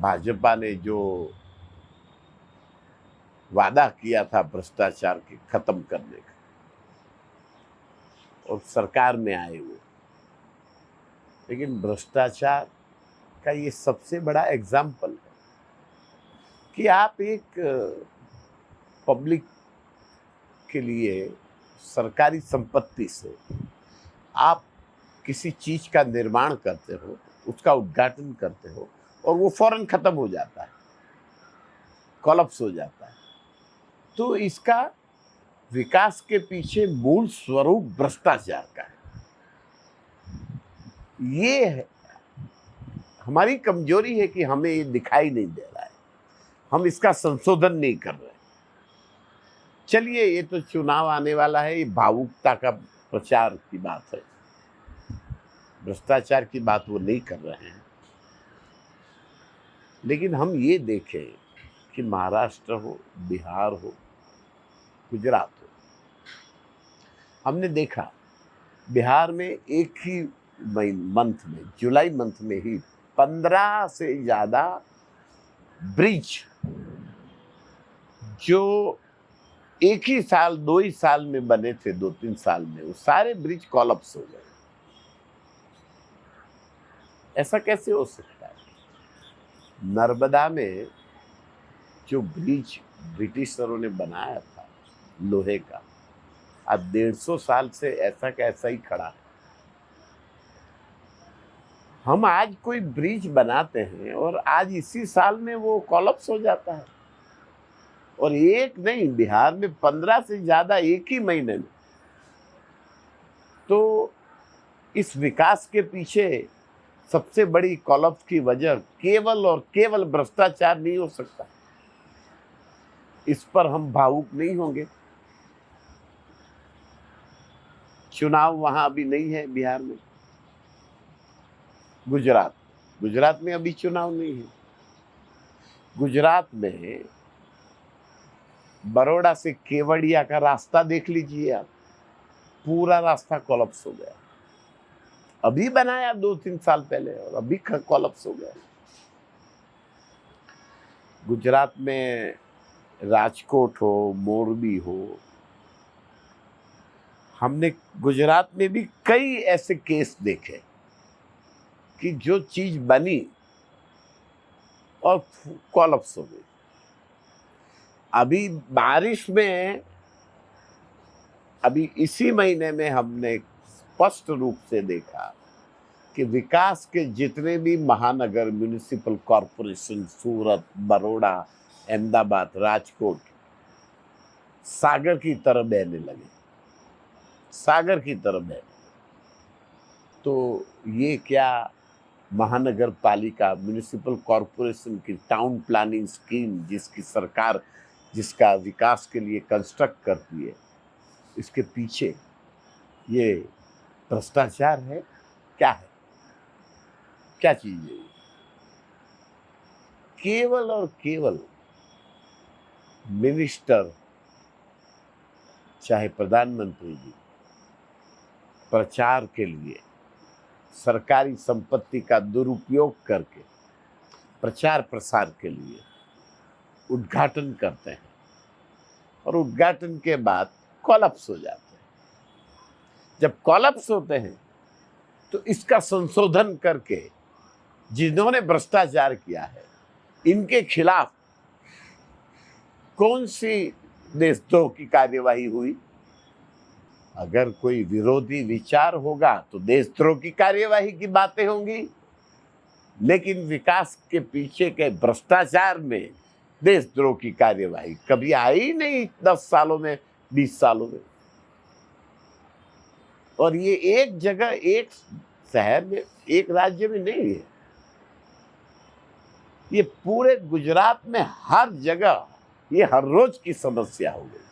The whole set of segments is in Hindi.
भाजपा ने जो वादा किया था भ्रष्टाचार के खत्म करने का, और सरकार में आए वो, लेकिन भ्रष्टाचार का ये सबसे बड़ा एग्जाम्पल है कि आप एक पब्लिक के लिए सरकारी संपत्ति से आप किसी चीज का निर्माण करते हो, उसका उद्घाटन करते हो, और वो फौरन खत्म हो जाता है, कोलैप्स हो जाता है। तो इसका विकास के पीछे मूल स्वरूप भ्रष्टाचार का है। ये है हमारी कमजोरी है कि हमें ये दिखाई नहीं दे रहा है, हम इसका संशोधन नहीं कर रहे। चलिए, ये तो चुनाव आने वाला है, ये भावुकता का प्रचार की बात है, भ्रष्टाचार की बात वो नहीं कर रहे हैं। लेकिन हम ये देखें कि महाराष्ट्र हो, बिहार हो, गुजरात हो, हमने देखा बिहार में एक ही मंथ में, जुलाई मंथ में ही 15 से ज्यादा ब्रिज जो एक ही साल, 2 ही साल में बने थे, 2-3 साल में, वो सारे ब्रिज कोलैप्स हो गए। ऐसा कैसे हो सकता है? नर्मदा में जो ब्रिज ब्रिटिशरों ने बनाया था लोहे का, अब 150 साल से ऐसा का ऐसा ही खड़ा है। हम आज कोई ब्रिज बनाते हैं और आज इसी साल में वो कोलैप्स हो जाता है, और एक नहीं, बिहार में 15 से ज्यादा एक ही महीने में। तो इस विकास के पीछे सबसे बड़ी कोलैप्स की वजह केवल और केवल भ्रष्टाचार नहीं हो सकता। इस पर हम भावुक नहीं होंगे। चुनाव वहां अभी नहीं है बिहार में। गुजरात में अभी चुनाव नहीं है। गुजरात में बड़ौदा से केवड़िया का रास्ता देख लीजिए आप, पूरा रास्ता कोलैप्स हो गया। अभी बनाया 2-3 साल पहले और अभी कोलैप्स हो गया। गुजरात में राजकोट हो, मोरबी हो, हमने गुजरात में भी कई ऐसे केस देखे कि जो चीज बनी और कोलैप्स हो गई। अभी बारिश में, अभी इसी महीने में हमने स्पष्ट रूप से देखा कि विकास के जितने भी महानगर, म्युनिसिपल कॉरपोरेशन, सूरत, बड़ौदा, अहमदाबाद, राजकोट, सागर की तरह बहने लगे, सागर की तरह बहने। तो ये क्या महानगर पालिका, म्युनिसिपल कॉरपोरेशन की टाउन प्लानिंग स्कीम, जिसकी सरकार जिसका विकास के लिए कंस्ट्रक्ट करती है, इसके पीछे ये भ्रष्टाचार है? क्या है, क्या चीज है? केवल और केवल मिनिस्टर, चाहे प्रधानमंत्री जी, प्रचार के लिए सरकारी संपत्ति का दुरुपयोग करके प्रचार प्रसार के लिए उद्घाटन करते हैं, और उद्घाटन के बाद कोलैप्स हो जाते हैं। जब कोलैप्स होते हैं तो इसका संशोधन करके जिन्होंने भ्रष्टाचार किया है, इनके खिलाफ कौन सी देशद्रोह की कार्यवाही हुई? अगर कोई विरोधी विचार होगा तो देशद्रोह की कार्यवाही की बातें होंगी, लेकिन विकास के पीछे के भ्रष्टाचार में देशद्रोह की कार्यवाही कभी आई नहीं 10 सालों में, 20 सालों में। और ये एक जगह, एक शहर में, एक राज्य में नहीं है, ये पूरे गुजरात में हर जगह ये हर रोज की समस्या हो गई।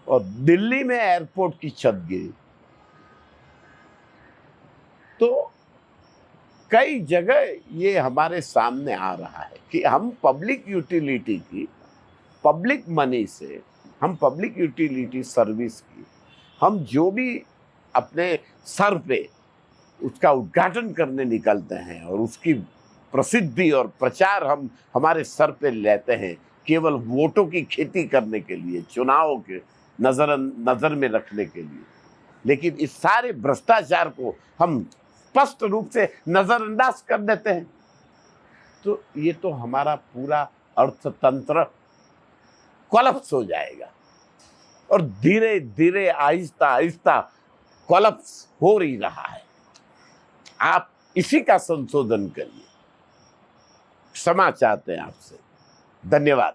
और दिल्ली में एयरपोर्ट की छत गिरी। तो कई जगह ये हमारे सामने आ रहा है कि हम पब्लिक यूटिलिटी की, पब्लिक मनी से, हम पब्लिक यूटिलिटी सर्विस की, हम जो भी अपने सर पे उसका उद्घाटन करने निकलते हैं और उसकी प्रसिद्धि और प्रचार हम हमारे सर पे लेते हैं केवल वोटों की खेती करने के लिए, चुनाव के नजर में रखने के लिए, लेकिन इस सारे भ्रष्टाचार को हम स्पष्ट रूप से नजरअंदाज कर देते हैं, तो ये तो हमारा पूरा अर्थतंत्र कोलैप्स हो जाएगा। और धीरे धीरे आहिस्ता आहिस्ता कोलैप्स हो ही रहा है। आप इसी का संशोधन करिए। क्षमा चाहते हैं आपसे। धन्यवाद।